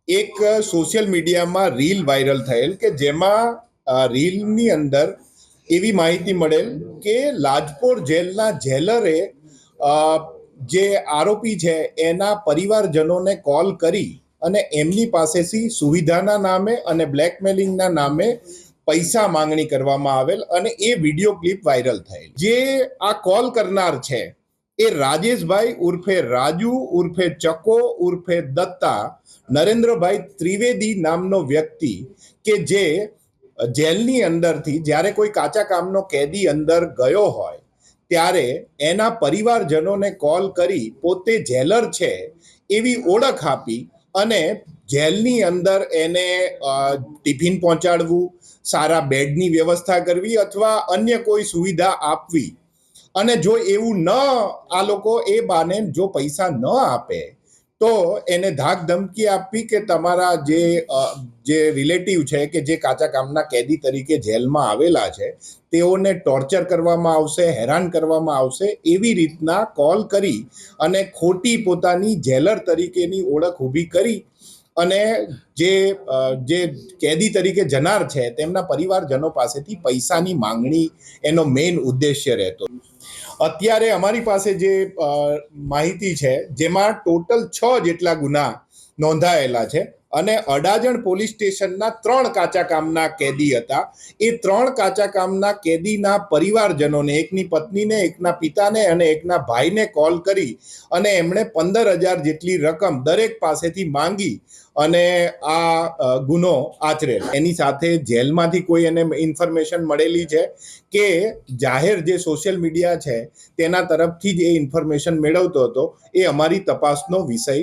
એક સોશિયલ મીડિયામાં reel viral થયેલ કે જેમાં રીલની અંદર એવી માહિતી મળેલ કે લાજપોર જેલના જેલરે જે આરોપી છે એના પરિવારજનોને કોલ કરી અને એમની પાસેથી સુવિધાના નામે અને બ્લેકમેલિંગના નામે પૈસા માંગણી કરવામાં આવેલ અને એ વિડીયો ક્લિપ વાયરલ થયેલ. જે આ કોલ કરનાર છે એ રાજેશભાઈ ઉર્ફે રાજુ ઉર્ફે ચકો ઉર્ફે દત્તા નરેન્દ્રભાઈ ત્રિવેદી નામનો વ્યક્તિ કે જે જેલની અંદરથી જ્યારે કોઈ કાચા કામનો કેદી અંદર ગયો હોય ત્યારે એના પરિવારજનોને કોલ કરી પોતે જેલર છે એવી ઓળખ આપી અને જેલની અંદર એને ટિફિન પહોંચાડવું, સારા બેડની વ્યવસ્થા કરવી અથવા અન્ય કોઈ સુવિધા આપવી. અને જો એવું ન આ લોકો એ બાને જો પૈસા ન આપે તો એને ધાક ધમકી આપવી કે તમારા જે રિલેટિવ છે કે જે કાચા કામના કેદી તરીકે જેલમાં આવેલા છે તેઓને ટોર્ચર કરવામાં આવશે, હેરાન કરવામાં આવશે, એવી રીતના કોલ કરી અને ખોટી પોતાની જેલર તરીકેની ઓળખ ઊભી કરી અને જે કેદી તરીકે જનાર છે તેમના પરિવારજનો પાસેથી પૈસાની માંગણી એનો મેઇન ઉદ્દેશ્ય રહેતો. અત્યારે અમારી પાસે જે માહિતી છે જેમાં ટોટલ 6 જેટલા ગુના નોંધાયેલા છે અને અડાજણ પોલીસ સ્ટેશનના 3 કાચા કામના કેદી હતા. એ 3 કાચા કામના કેદીના પરિવારજનોને, એકની પત્નીને, એકના પિતાને અને એકના ભાઈને કોલ કરી અને એમણે 15,000 જેટલી રકમ દરેક પાસેથી માંગી અને આ ગુનો આચરેલ. એની સાથે જેલમાંથી કોઈ એને ઇન્ફોર્મેશન મળેલી છે કે જાહેર જે સોશિયલ મીડિયા છે તેના તરફથી જ એ ઇન્ફોર્મેશન મેળવતો હતો. એ અમારી તપાસનો વિષય